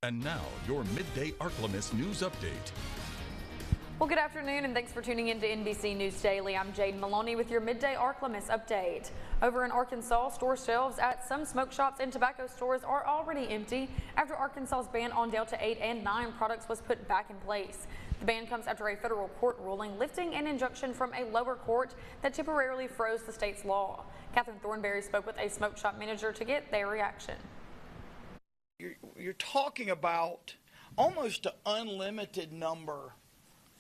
And now, your Midday Ark-La-Miss news update. Well, good afternoon, and thanks for tuning in to NBC News Daily. I'm Jade Maloney with your Midday Ark-La-Miss update. Over in Arkansas, store shelves at some smoke shops and tobacco stores are already empty after Arkansas's ban on Delta 8 and 9 products was put back in place. The ban comes after a federal court ruling lifting an injunction from a lower court that temporarily froze the state's law. Catherine Thornberry spoke with a smoke shop manager to get their reaction. You're talking about almost an unlimited number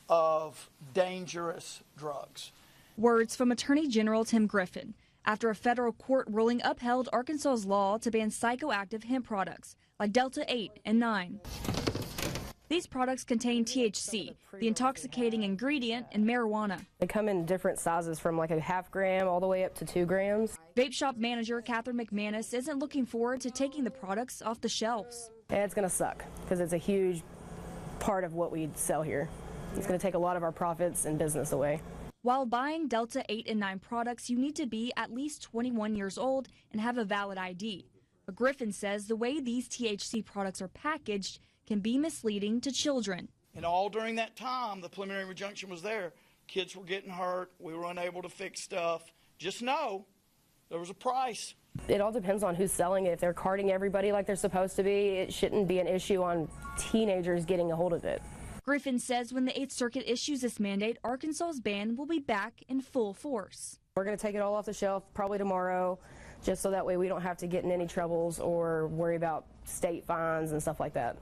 of dangerous drugs. Words from Attorney General Tim Griffin after a federal court ruling upheld Arkansas's law to ban psychoactive hemp products like Delta 8 and 9. These products contain THC, the intoxicating ingredient in marijuana. They come in different sizes from like a half gram all the way up to 2 grams. Vape shop manager Catherine McManus isn't looking forward to taking the products off the shelves. And it's going to suck because it's a huge part of what we sell here. It's going to take a lot of our profits and business away. While buying Delta 8 and 9 products, you need to be at least 21 years old and have a valid ID. But Griffin says the way these THC products are packaged can be misleading to children. And all during that time, the preliminary injunction was there. Kids were getting hurt. We were unable to fix stuff. Just know there was a price. It all depends on who's selling it. If they're carding everybody like they're supposed to be, it shouldn't be an issue on teenagers getting a hold of it. Griffin says when the 8th Circuit issues this mandate, Arkansas's ban will be back in full force. We're going to take it all off the shelf probably tomorrow, just so that way we don't have to get in any troubles or worry about state fines and stuff like that.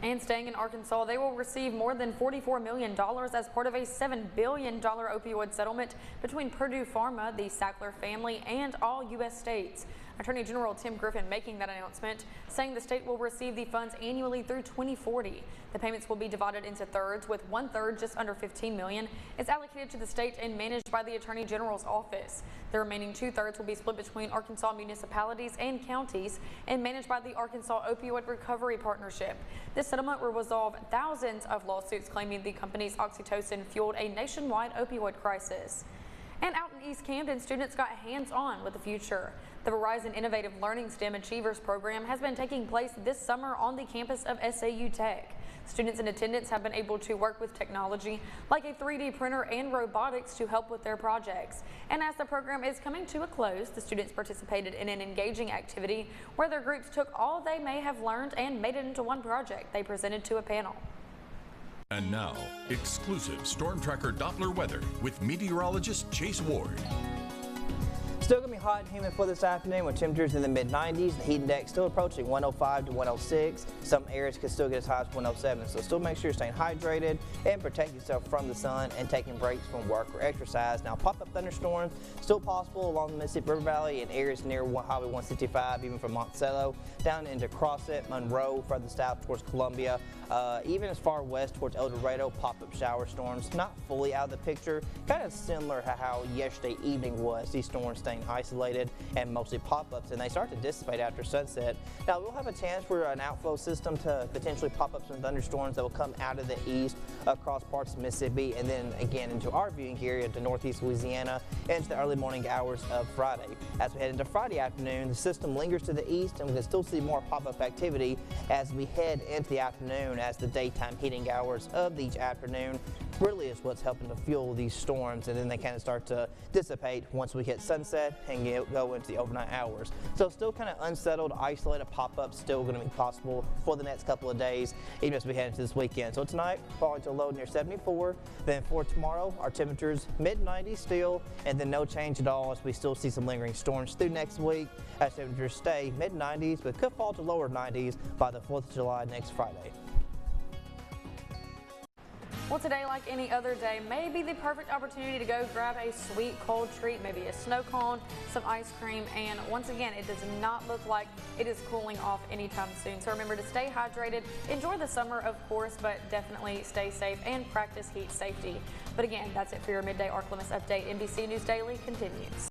And staying in Arkansas, they will receive more than $44 million as part of a $7 billion opioid settlement between Purdue Pharma, the Sackler family, and all U.S. states. Attorney General Tim Griffin making that announcement, saying the state will receive the funds annually through 2040. The payments will be divided into thirds, with 1/3, just under $15 million, is allocated to the state and managed by the Attorney General's office. The remaining 2/3 will be split between Arkansas municipalities and counties and managed by the Arkansas Opioid Recovery Partnership. This settlement will resolve thousands of lawsuits claiming the company's oxytocin fueled a nationwide opioid crisis. And out in East Camden, students got hands-on with the future. The Verizon Innovative Learning STEM Achievers program has been taking place this summer on the campus of SAU Tech. Students in attendance have been able to work with technology like a 3D printer and robotics to help with their projects. And as the program is coming to a close, the students participated in an engaging activity where their groups took all they may have learned and made it into one project they presented to a panel. And now, exclusive Storm Tracker Doppler weather with meteorologist Chase Ward. Still going to be hot and humid for this afternoon with temperatures in the mid-90s. The heat index still approaching 105 to 106. Some areas could still get as high as 107. So still make sure you're staying hydrated and protect yourself from the sun and taking breaks from work or exercise. Now, pop-up thunderstorms still possible along the Mississippi River Valley in areas near Highway 165, even from Monticello down into Crossett, Monroe, further south towards Columbia, even as far west towards El Dorado. Pop-up shower storms not fully out of the picture, kind of similar to how yesterday evening was. These storms staying isolated and mostly pop-ups, and they start to dissipate after sunset. Now we'll have a chance for an outflow system to potentially pop up some thunderstorms that will come out of the east across parts of Mississippi and then again into our viewing area to northeast Louisiana into the early morning hours of Friday. As we head into Friday afternoon, the system lingers to the east and we can still see more pop-up activity as we head into the afternoon, as the daytime heating hours of each afternoon really is what's helping to fuel these storms, and then they kind of start to dissipate once we hit sunset and go into the overnight hours. So still kind of unsettled, isolated pop-ups still going to be possible for the next couple of days, even as we head into this weekend. So tonight, falling to a low near 74. Then for tomorrow, our temperatures mid-90s still, and then no change at all as we still see some lingering storms through next week as temperatures stay mid-90s, but could fall to lower 90s by the 4th of July next Friday. Well, today, like any other day, may be the perfect opportunity to go grab a sweet cold treat, maybe a snow cone, some ice cream, and once again, it does not look like it is cooling off anytime soon. So remember to stay hydrated, enjoy the summer, of course, but definitely stay safe and practice heat safety. But again, that's it for your Midday Ark-La-Miss update. NBC News Daily continues.